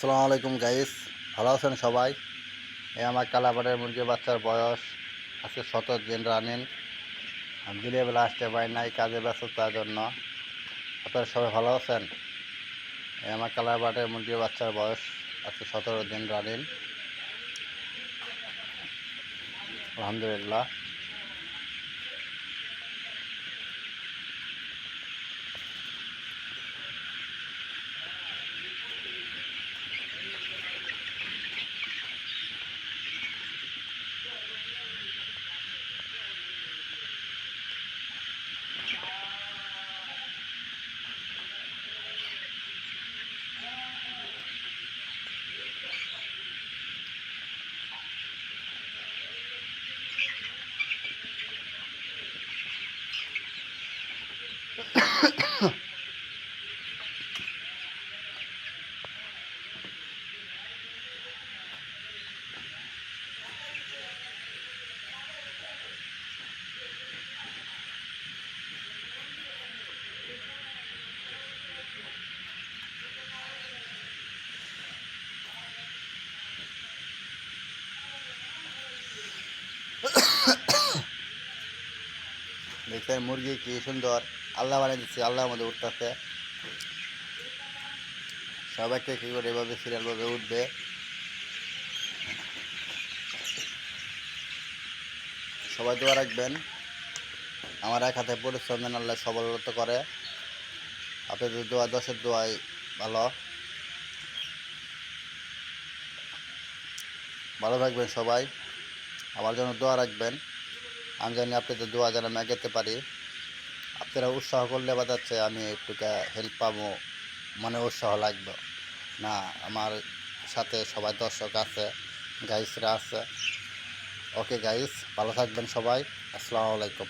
আসসালামু আলাইকুম গাইস, ভালো আছেন সবাই। এই আমার কালাপাড়ের মুরগির বাচ্চার বয়স আজকে 17 দিন রানিং। আমি দিনের বেলা আসতে পারি নাই কাজে ব্যস্ততার জন্য। আপনারা সবাই ভালো আছেন। এই আমার কালাপাড়ের মুরগির বাচ্চার বয়স আজকে 17 দিন রানিং, আলহামদুলিল্লাহ। দেখছেন মুরগি কি সুন্দর আল্লাহ বানিয়ে দিচ্ছে, আল্লাহর মধ্যে উঠতেছে। সবাইকে কী করে এভাবে সিরিয়ালভাবে উঠবে। সবাই দোয়া রাখবেন। আমার এক হাতে পরিশ্রম দেন, আল্লাহ সবলতা করে। আপনাদের দোয়া, দশের দোয়াই ভালো। ভালো থাকবেন সবাই, আমার জন্য দোয়া রাখবেন। আমি জানি আপনাদের দোয়া যেন আমি এগোতে পারি। আপনারা উৎসাহ করলে বাজাচ্ছে আমি একটুকে হেল্প পাবো, মানে উৎসাহ লাগবে না। আমার সাথে সবাই দর্শক আছে, গাইসরা আছে। ওকে গাইস, ভালো থাকবেন সবাই। আসসালামু আলাইকুম।